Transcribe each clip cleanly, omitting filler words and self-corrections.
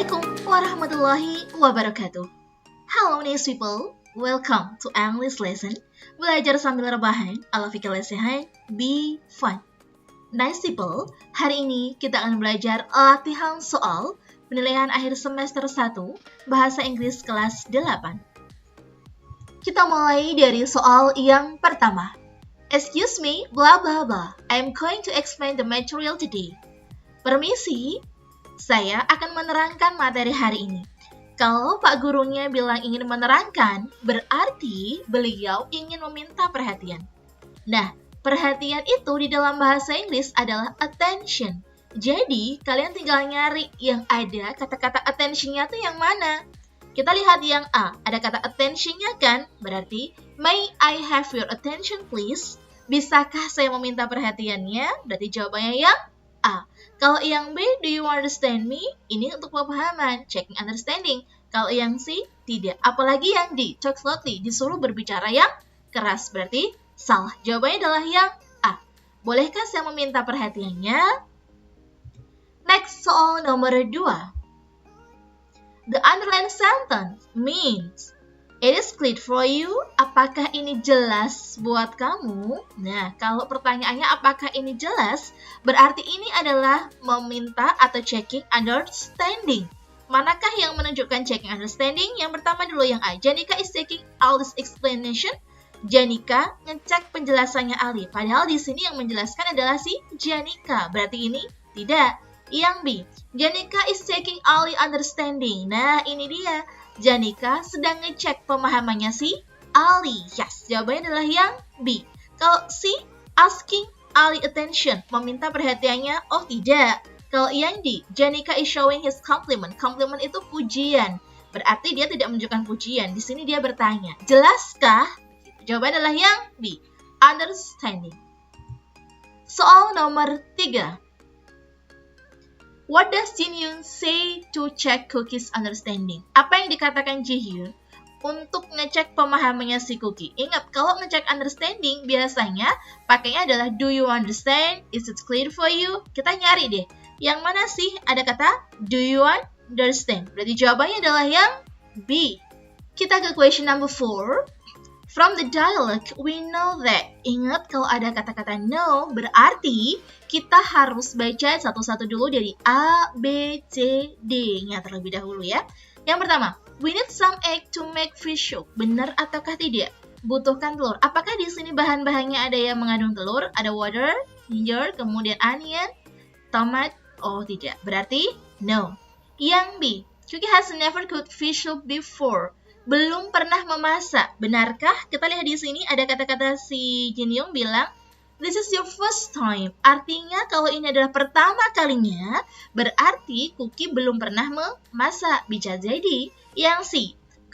Assalamualaikum warahmatullahi wabarakatuh. Hello nice people, welcome to English lesson. Belajar sambil rebahan, ala fikir lesehan, be fun. Nice people, hari ini kita akan belajar latihan soal penilaian akhir semester 1 Bahasa Inggris kelas 8. Kita mulai dari soal yang pertama. Excuse me, blah blah blah. I'm going to explain the material today. Permisi, saya akan menerangkan materi hari ini. Kalau Pak Gurunya bilang ingin menerangkan, berarti beliau ingin meminta perhatian. Nah, perhatian itu di dalam bahasa Inggris adalah attention. Jadi, kalian tinggal nyari yang ada kata-kata attention-nya itu yang mana. Kita lihat yang A, ada kata attention-nya kan? Berarti, may I have your attention please? Bisakah saya meminta perhatiannya? Berarti jawabannya yang A. Kalau yang B, do you understand me? Ini untuk pemahaman, checking understanding. Kalau yang C, tidak. Apalagi yang D, talk loudly, disuruh berbicara yang keras. Berarti salah. Jawabannya adalah yang A. Bolehkah saya meminta perhatiannya? Next, soal nomor 2. The underlined sentence means it is clear for you. Apakah ini jelas buat kamu? Nah, kalau pertanyaannya apakah ini jelas, berarti ini adalah meminta atau checking understanding. Manakah yang menunjukkan checking understanding? Yang pertama dulu yang A. Janika is checking all this explanation. Janika ngecek penjelasannya Ali. Padahal di sini yang menjelaskan adalah si Janika. Berarti ini tidak. Yang B. Janika is checking Ali understanding. Nah, ini dia. Janika sedang ngecek pemahamannya si Ali. Yes, jawabannya adalah yang B. Kalau C, asking Ali attention, meminta perhatiannya, oh tidak. Kalau yang D, Janika is showing his compliment. Compliment itu pujian. Berarti dia tidak menunjukkan pujian. Di sini dia bertanya, jelaskah? Jawabannya adalah yang B, understanding. Soal nomor 3. What does Jin Hyun say to check Cookie's understanding? Apa yang dikatakan Ji Hyun untuk ngecek pemahamannya si Cookie? Ingat, kalau ngecek understanding, biasanya pakainya adalah do you understand? Is it clear for you? Kita nyari deh. Yang mana sih ada kata do you understand? Berarti jawabannya adalah yang B. Kita ke question number 4. From the dialogue, we know that. Ingat, kalau ada kata-kata know, berarti kita harus baca satu-satu dulu dari A, B, C, D-nya terlebih dahulu ya. Yang pertama, we need some egg to make fish soup. Benar ataukah tidak? Butuhkan telur. Apakah di sini bahan-bahannya ada yang mengandung telur? Ada water, ginger, kemudian onion, tomat. Oh, tidak. Berarti no. Yang B, Cookie has never cooked fish soup before. Belum pernah memasak. Benarkah? Kita lihat di sini ada kata-kata si Jin Hyun bilang, this is your first time. Artinya kalau ini adalah pertama kalinya, berarti Cookie belum pernah memasak. Bisa jadi. Yang C,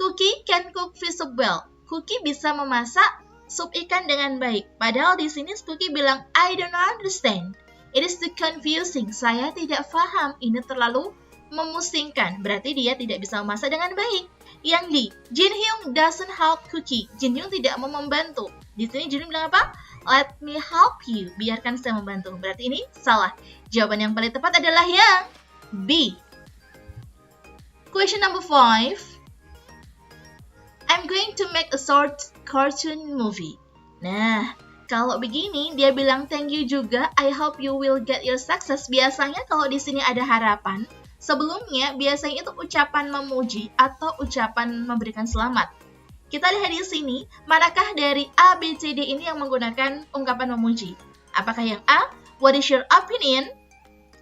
Cookie can cook fish soup well. Cookie bisa memasak sup ikan dengan baik. Padahal di sini Cookie bilang, I don't understand. It is too confusing. Saya tidak paham. Ini terlalu memusingkan. Berarti dia tidak bisa memasak dengan baik. Yang D, Jin Hyun doesn't help Cookie. Jin Hyun tidak mau membantu. Di sini Jin Hyun bilang apa? Let me help you. Biarkan saya membantu. Berarti ini salah. Jawaban yang paling tepat adalah yang B. Question number 5. I'm going to make a short cartoon movie. Nah, kalau begini dia bilang thank you juga. I hope you will get your success. Biasanya kalau di sini ada harapan, sebelumnya biasanya itu ucapan memuji atau ucapan memberikan selamat. Kita lihat di sini, manakah dari A, B, C, D ini yang menggunakan ungkapan memuji? Apakah yang A, what is your opinion?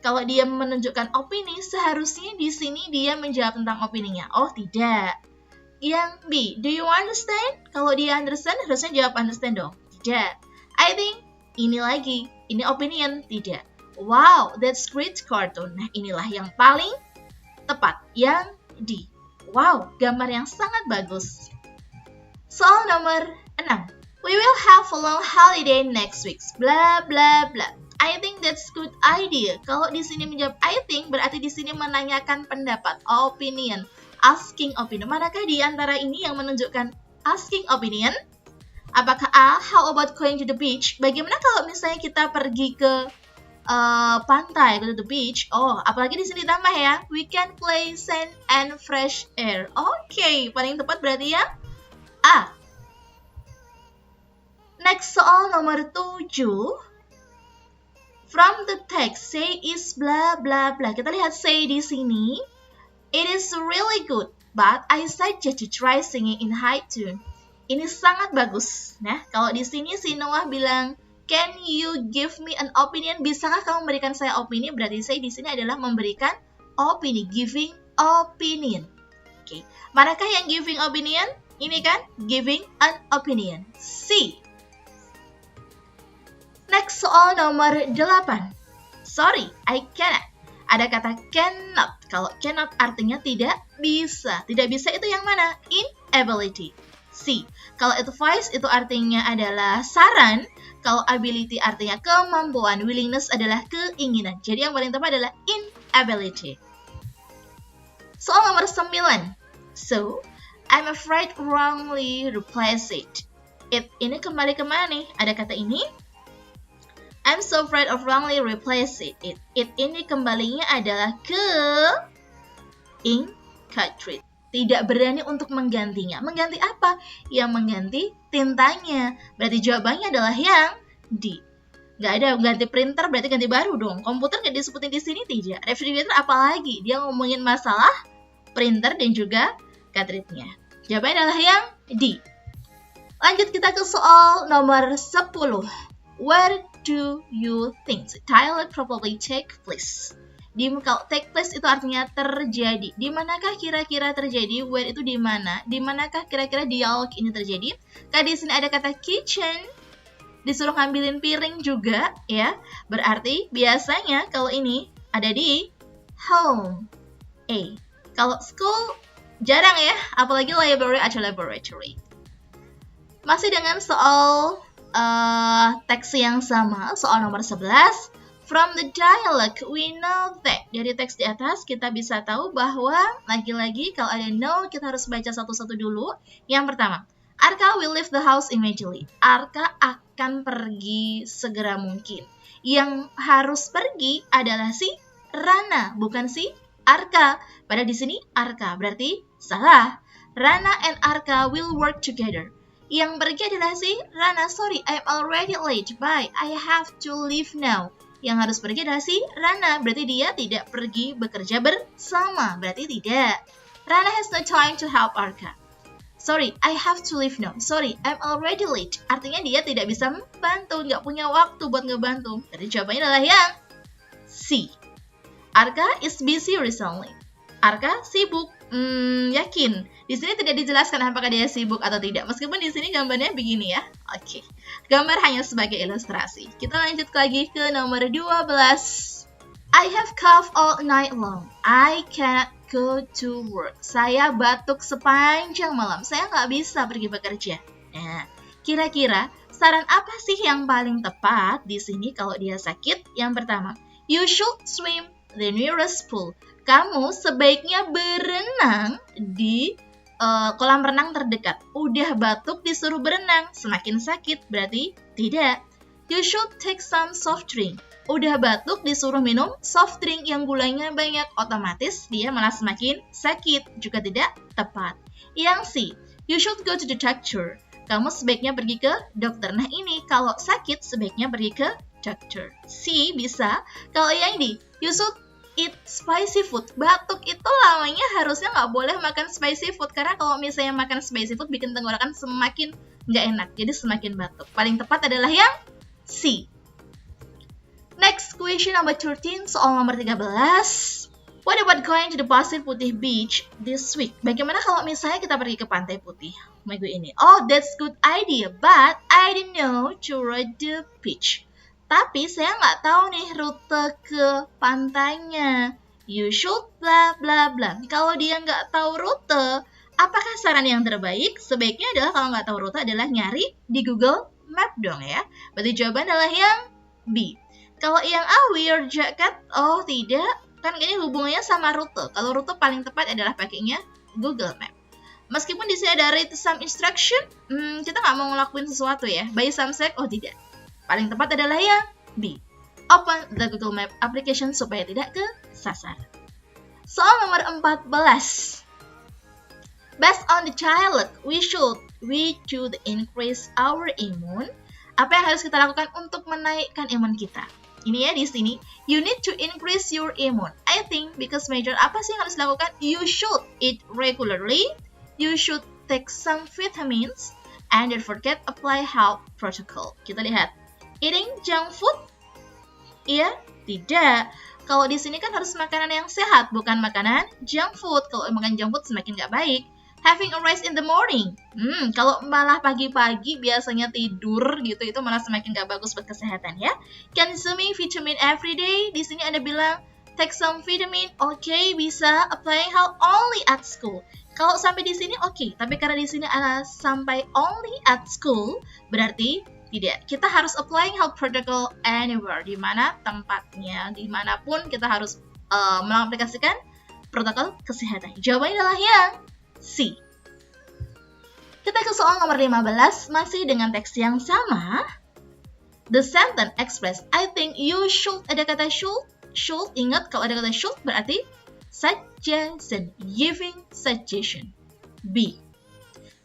Kalau dia menunjukkan opini, seharusnya di sini dia menjawab tentang opininya. Oh, tidak. Yang B, do you understand? Kalau dia understand, harusnya jawab understand dong. Tidak. I think, ini lagi. Ini opinion. Tidak. Wow, that's great cartoon. Nah, inilah yang paling tepat. Yang D. Wow, gambar yang sangat bagus. Soal nomor 6. We will have a long holiday next week. Bla bla bla. I think that's good idea. Kalau di sini menjawab I think, berarti di sini menanyakan pendapat, opinion, asking opinion. Manakah di antara ini yang menunjukkan asking opinion? Apakah A, how about going to the beach? Bagaimana kalau misalnya kita pergi ke pantai, go to the beach. Oh, apalagi di sini tambah ya. We can play sand and fresh air. Oke, paling tepat berarti ya A. Next soal nomor 7. From the text, say is blah blah blah. Kita lihat say di sini. It is really good, but I suggest to try singing in high tune. Ini sangat bagus. Nah, kalau di sini si Noah bilang, can you give me an opinion? Bisakah kamu memberikan saya opini? Berarti saya di sini adalah memberikan opini, giving opinion. Oke, manakah yang giving opinion? Ini kan giving an opinion. C. Next soal nomor 8. Sorry, I cannot. Ada kata cannot. Kalau cannot artinya tidak bisa. Tidak bisa itu yang mana? Inability. C. Kalau advice itu artinya adalah saran. Kalau ability artinya kemampuan. Willingness adalah keinginan. Jadi yang paling tepat adalah inability. Soal nomor 9. So, I'm afraid wrongly replace it. It ini kembali kemana nih? Ada kata ini. I'm so afraid of wrongly replace it. It ini kembalinya adalah ke incarcerate. Tidak berani untuk menggantinya. Mengganti apa? Yang mengganti tintanya. Berarti jawabannya adalah yang D. Nggak ada ganti printer berarti ganti baru dong. Komputer nggak disebutin di sini tidak. Refrigerator apalagi? Dia ngomongin masalah printer dan juga cartridge-nya. Jawabannya adalah yang D. Lanjut kita ke soal nomor 10. Where do you think the dialogue probably take place? Kalau take place itu artinya terjadi. Di manakah kira-kira terjadi? Where itu di mana? Di manakah kira-kira dialog ini terjadi? Karena di sini ada kata kitchen. Disuruh ngambilin piring juga, ya. Berarti biasanya kalau ini ada di home. A. Kalau school jarang ya, apalagi library atau laboratory. Masih dengan soal teks yang sama, soal nomor 11. From the dialogue, we know that. Dari teks di atas, kita bisa tahu bahwa, lagi-lagi, kalau ada know, kita harus baca satu-satu dulu. Yang pertama, Arka will leave the house immediately. Arka akan pergi segera mungkin. Yang harus pergi adalah si Rana, bukan si Arka. Padahal di sini Arka, berarti salah. Rana and Arka will work together. Yang pergi adalah si Rana. Sorry, I'm already late. Bye, I have to leave now. Yang harus pergi adalah si Rana. Berarti dia tidak pergi bekerja bersama. Berarti tidak. Rana has no time to help Arka. Sorry, I have to leave now. Sorry, I'm already late. Artinya dia tidak bisa membantu. Nggak punya waktu buat ngebantu. Jadi jawabannya adalah yang C. Arka is busy recently. Arka sibuk. Yakin. Di sini tidak dijelaskan apakah dia sibuk atau tidak. Meskipun di sini gambarnya begini ya. Oke. Gambar hanya sebagai ilustrasi. Kita lanjut lagi ke nomor 12. I have cough all night long. I cannot go to work. Saya batuk sepanjang malam. Saya nggak bisa pergi bekerja. Nah, kira-kira saran apa sih yang paling tepat di sini kalau dia sakit? Yang pertama, you should swim the nearest pool. Kamu sebaiknya berenang di kolam renang terdekat. Udah batuk disuruh berenang, semakin sakit berarti tidak. You should take some soft drink. Udah batuk disuruh minum soft drink yang gulanya banyak, otomatis dia malah semakin sakit. Juga tidak tepat. Yang C, you should go to the doctor. Kamu sebaiknya pergi ke dokter. Nah ini kalau sakit sebaiknya pergi ke dokter. C bisa. Kalau yang D, you should eat spicy food. Batuk itu lamanya harusnya nggak boleh makan spicy food. Karena kalau misalnya makan spicy food bikin tenggorokan semakin nggak enak. Jadi semakin batuk. Paling tepat adalah yang C. Next question number 13. Soal nomor 13. What about going to the Pasir Putih Beach this week? Bagaimana kalau misalnya kita pergi ke Pantai Putih minggu ini? Oh, that's good idea. But I don't know to ride the beach. Tapi saya nggak tahu nih rute ke pantainya. You should bla bla bla. Kalau dia nggak tahu rute, apakah saran yang terbaik? Sebaiknya adalah kalau nggak tahu rute adalah nyari di Google Map dong ya. Berarti jawaban adalah yang B. Kalau yang A, wear jacket, oh tidak. Kan ini hubungannya sama rute. Kalau rute paling tepat adalah pakainya Google Map. Meskipun di sini ada read some instruction, kita nggak mau ngelakuin sesuatu ya. Buy some snack, oh tidak. Paling tepat adalah yang B. open the Google Map application supaya tidak kesasar. Soal nomor 14. Based on the dialogue, we should increase our immune. Apa yang harus kita lakukan untuk menaikkan imun kita? Ini ya di sini, you need to increase your immune. I think because major apa sih yang harus dilakukan? You should eat regularly, you should take some vitamins, and don't forget apply health protocol. Kita lihat, eating junk food? Iya, tidak. Kalau di sini kan harus makanan yang sehat, bukan makanan junk food. Kalau makan junk food semakin nggak baik. Having a rest in the morning. Kalau malah pagi-pagi biasanya tidur gitu, itu malah semakin nggak bagus buat kesehatan ya. Consuming vitamin every day. Di sini Anda bilang take some vitamin. Oke, bisa. Applying health only at school. Kalau sampai di sini oke, tapi karena di sini sampai only at school, berarti tidak. Kita harus applying health protocol anywhere, di mana tempatnya, dimanapun kita harus mengaplikasikan protokol kesehatan. Jawabannya adalah yang C. Kita ke soal nomor 15, masih dengan teks yang sama. The sentence express, I think you should, ada kata should. Should, ingat kalau ada kata should berarti suggestion, giving suggestion. B.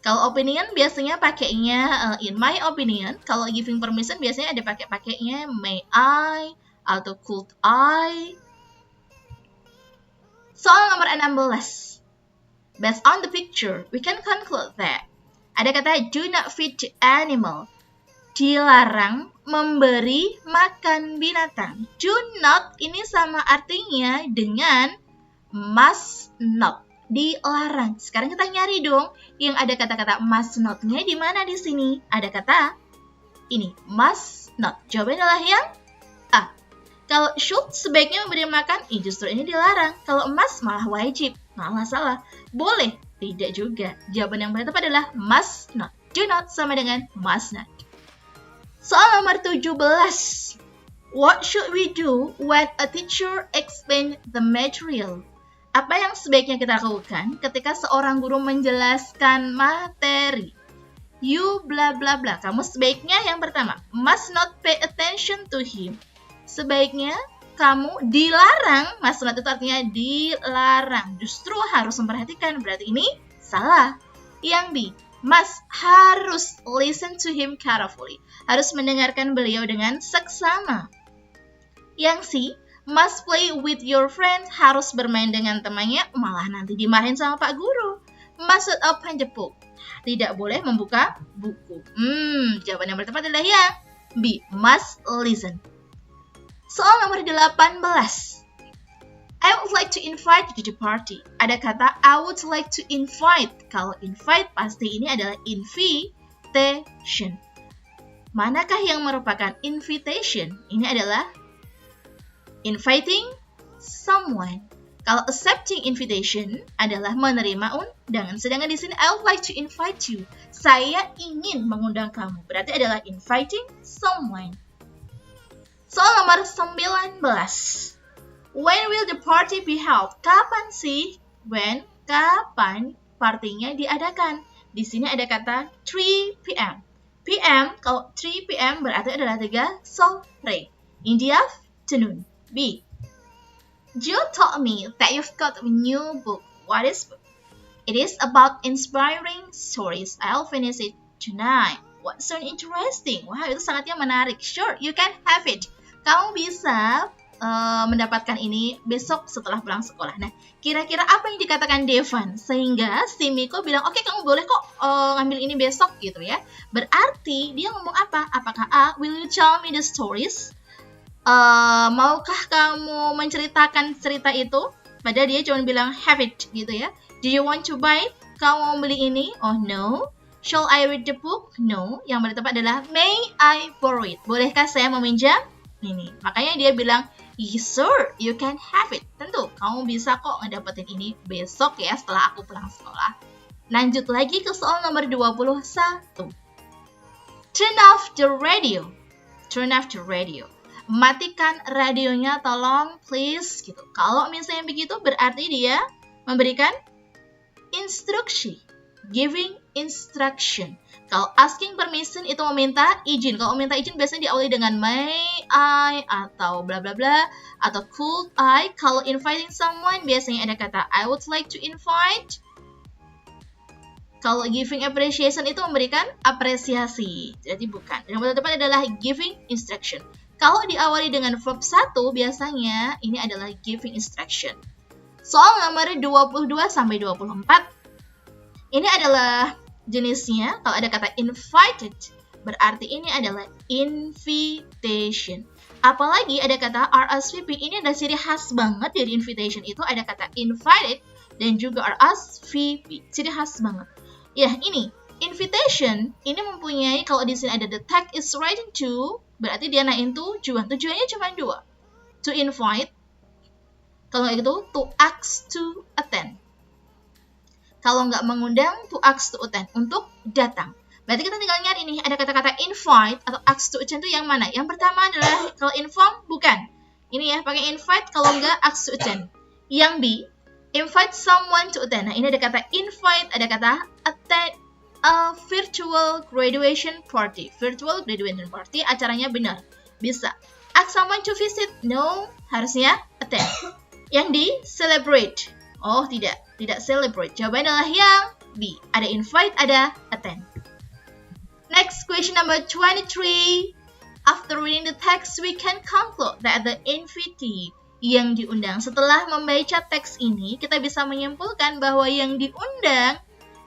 Kalau opinion biasanya pakainya in my opinion. Kalau giving permission biasanya ada pakainya may I atau could I. Soal nomor 16. Based on the picture, we can conclude that. Ada kata do not feed the animal. Dilarang memberi makan binatang. Do not ini sama artinya dengan must not. Dilarang. Sekarang kita nyari dong yang ada kata-kata must not-nya di mana di sini? Ada kata ini must not. Jawabannya adalah yang A. Kalau should sebaiknya memberi makan, justru ini dilarang. Kalau must malah wajib. Malah salah. Boleh, tidak juga. Jawaban yang benar tepat adalah must not. Do not sama dengan must not. Soal nomor 17. What should we do when a teacher explain the material? Apa yang sebaiknya kita lakukan ketika seorang guru menjelaskan materi? You bla bla bla. Kamu sebaiknya yang pertama, must not pay attention to him. Sebaiknya kamu dilarang, must not itu artinya dilarang. Justru harus memperhatikan, berarti ini salah. Yang B, must harus listen to him carefully. Harus mendengarkan beliau dengan seksama. Yang C, must play with your friend, harus bermain dengan temannya, malah nanti dimarahin sama Pak Guru. Must not open the book, tidak boleh membuka buku. Jawaban yang tepat adalah yang B, must listen. Soal nomor 18. I would like to invite you to the party. Ada kata I would like to invite. Kalau invite pasti ini adalah invitation. Manakah yang merupakan invitation? Ini adalah inviting someone. Kalau accepting invitation adalah menerima undangan. Sedangkan di sini I would like to invite you. Saya ingin mengundang kamu. Berarti adalah inviting someone. Soal nomor 19. When will the party be held? Kapan sih? When? Kapan partinya diadakan? Di sini ada kata 3 p.m. PM, kalau 3 p.m. berarti adalah 3 sore. In the afternoon. B. You told me that you've got a new book. What is book? It is about inspiring stories. I'll finish it tonight. What so interesting? Wah, itu sangatnya menarik. Sure, you can have it. Kamu bisa mendapatkan ini besok setelah pulang sekolah. Nah, kira-kira apa yang dikatakan Devan? Sehingga si Miko bilang, oke, kamu boleh kok ngambil ini besok gitu ya. Berarti dia ngomong apa? Apakah A, will you tell me the stories? Maukah kamu menceritakan cerita itu? Padahal dia cuma bilang have it gitu ya. Do you want to buy it? Kamu mau beli ini? Oh no. Shall I read the book? No. Yang benar tepat adalah may I borrow it? Bolehkah saya meminjam ini? Makanya dia bilang yes sir, you can have it. Tentu kamu bisa kok ngedapetin ini besok ya setelah aku pulang sekolah. Lanjut lagi ke soal nomor 21. Turn off the radio. Turn off the radio. Matikan radionya tolong please gitu. Kalau misalnya begitu berarti dia memberikan instruksi. giving instruction. Kalau asking permission itu meminta izin. Kalau meminta izin biasanya diawali dengan may I atau bla bla bla atau could I. Kalau inviting someone biasanya ada kata I would like to invite. Kalau giving appreciation itu memberikan apresiasi. Jadi bukan. Yang paling tepat adalah giving instruction. Kalau diawali dengan verb 1 biasanya ini adalah giving instruction. Soal nomor 22 sampai 24. Ini adalah jenisnya, kalau ada kata invited, berarti ini adalah invitation. Apalagi ada kata RSVP, ini ada ciri khas banget dari invitation itu, ada kata invited dan juga RSVP, ciri khas banget. Ya, ini, invitation, ini mempunyai, kalau di sini ada the text is writing to, berarti dia naikin tujuan. Tujuannya cuma 2. To invite, kalau gitu, to ask to attend. Kalau nggak mengundang, to ask to attend, untuk datang. Berarti kita tinggal nyari nih, ada kata-kata invite atau ask to attend itu yang mana? Yang pertama adalah, kalau inform, bukan. Ini ya, pakai invite, kalau nggak ask to attend. Yang B, invite someone to attend. Nah, ini ada kata invite, ada kata attend a virtual graduation party. Virtual graduation party, acaranya benar. Bisa. Ask someone to visit. No, harusnya attend. Yang D, celebrate. Oh, tidak celebrate. Jawabannya adalah yang B. Ada invite, ada attend. Next, question number 23. After reading the text, we can conclude that the invitee, yang diundang. Setelah membaca teks ini, kita bisa menyimpulkan bahwa yang diundang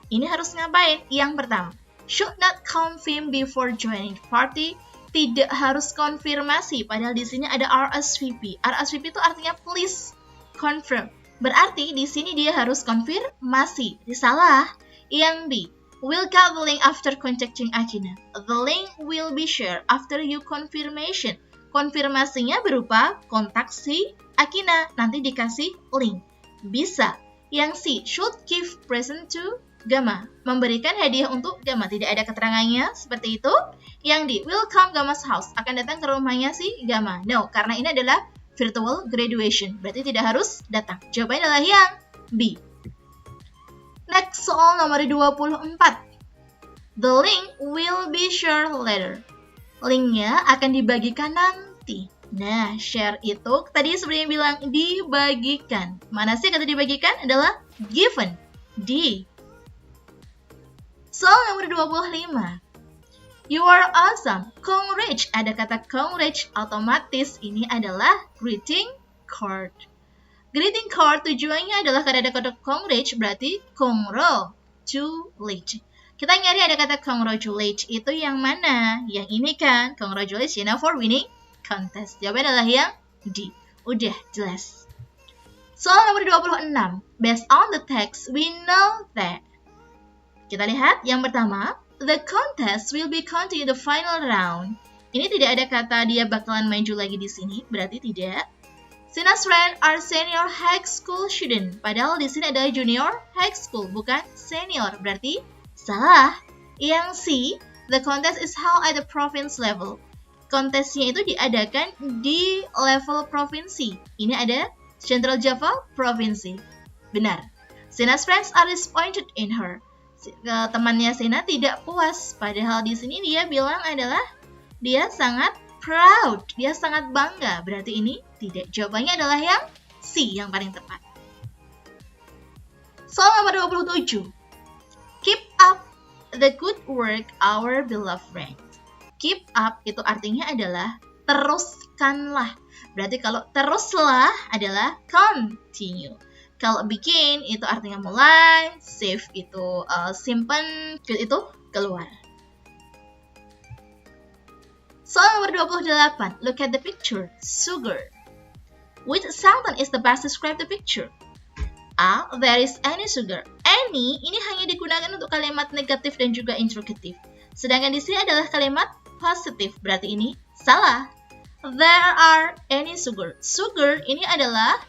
ini harus ngapain? Yang pertama, should not confirm before joining the party. Tidak harus konfirmasi, padahal di sini ada RSVP. RSVP itu artinya please confirm. Berarti di sini dia harus konfirmasi. Jadi salah. Yang B, will get the link after contacting Akina. The link will be shared after you confirmation. Konfirmasinya berupa kontak si Akina. Nanti dikasih link. Bisa. Yang C, should give present to Gama. Memberikan hadiah untuk Gama. Tidak ada keterangannya seperti itu. Yang D, will come Gama's house. Akan datang ke rumahnya si Gama. No, karena ini adalah virtual graduation, berarti tidak harus datang. Jawabannya adalah yang B. Next, soal nomor 24. The link will be shared later. Linknya akan dibagikan nanti. Nah, share itu tadi sebenarnya bilang dibagikan. Mana sih kata dibagikan? Adalah given. D. Soal nomor 25. You are awesome. Congrats. Ada kata congrats, otomatis ini adalah greeting card. Greeting card tujuannya adalah karena ada kata congrats, berarti congratulate. Kita nyari ada kata congratulate, itu yang mana? Yang ini kan, congratulations for winning contest. Jawabannya adalah yang D. Udah jelas. Soal nomor 26. Based on the text, we know that. Kita lihat yang pertama. The contest will be continued the final round. Ini tidak ada kata dia bakalan maju lagi di sini, berarti tidak. Sina's friends are senior high school student. Padahal di sini ada junior high school, bukan senior. Berarti salah. Yang C, the contest is held at the province level. Kontesnya itu diadakan di level provinsi. Ini ada Central Java Provinsi. Benar. Sina's friends are disappointed in her. Temannya Sena tidak puas, padahal di sini dia bilang adalah dia sangat proud, dia sangat bangga. Berarti ini tidak. Jawabannya adalah yang C, yang paling tepat. Soal nomor 27. Keep up the good work, our beloved friend. Keep up itu artinya adalah teruskanlah. Berarti kalau teruslah adalah continue. Kalau begin itu artinya mulai, save itu simpan, quit itu keluar. Soal nomor 28. Look at the picture. Sugar. Which sentence is the best to describe the picture? A. There is any sugar. Any ini hanya digunakan untuk kalimat negatif dan juga interrogative. Sedangkan di sini adalah kalimat positif. Berarti ini salah. There are any sugar. Sugar ini adalah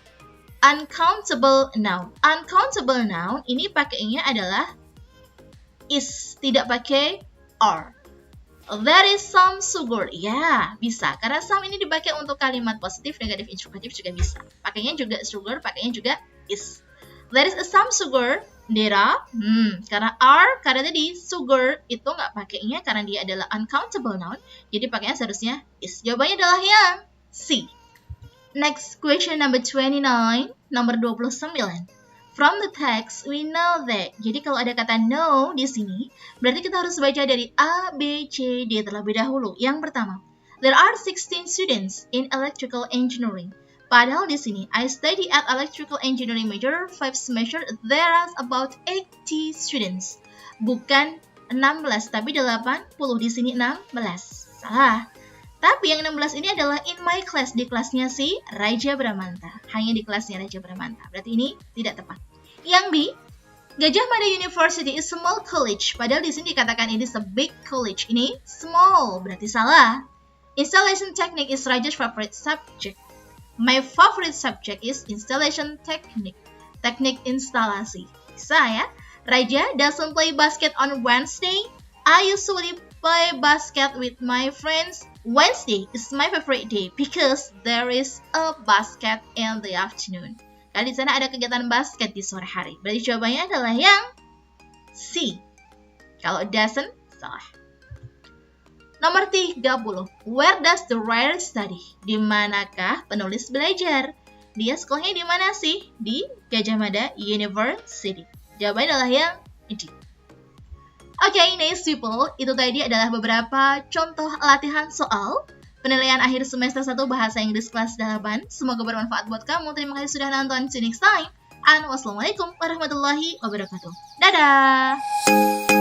uncountable noun. Uncountable noun ini pakainya adalah is, tidak pakai are. There is some sugar. Ya, bisa. Karena some ini dipakai untuk kalimat positif, negatif, interrogatif juga bisa. Pakainya juga sugar, pakainya juga is. There is some sugar Dera, karena are, karena tadi sugar itu nggak pakainya karena dia adalah uncountable noun, jadi pakainya seharusnya is. Jawabannya adalah yang C. Next question number 29, nomor 29. From the text, we know that. Jadi kalau ada kata know di sini, berarti kita harus baca dari A, B, C, D terlebih dahulu. Yang pertama, there are 16 students in electrical engineering. Padahal di sini, I study at electrical engineering major 5 semester. There are about 80 students. Bukan 16, tapi 80. Di sini 16. Salah. Tapi yang 16 ini adalah in my class, di kelasnya si Raja Bramanta. Hanya di kelasnya Raja Bramanta. Berarti ini tidak tepat. Yang B, Gajah Mada University is small college. Padahal di sini dikatakan ini is a big college. Ini small, berarti salah. Installation technique is Raja's favorite subject. My favorite subject is installation technique. Teknik instalasi. Bisa ya? Raja doesn't play basket on Wednesday. I usually play basket with my friends. Wednesday is my favorite day because there is a basket in the afternoon. Karena di sana ada kegiatan basket di sore hari. Berarti jawabannya adalah yang C. Kalau doesn't, salah. Nomor 30. Where does the writer study? Di manakah penulis belajar? Dia sekolahnya di mana sih? Di Gajah Mada University. Jawabannya adalah yang D. Oke, nice people. Itu tadi adalah beberapa contoh latihan soal penilaian akhir semester 1 Bahasa Inggris kelas 8. Semoga bermanfaat buat kamu. Terima kasih sudah nonton. See you next time. And wassalamualaikum warahmatullahi wabarakatuh. Dadah!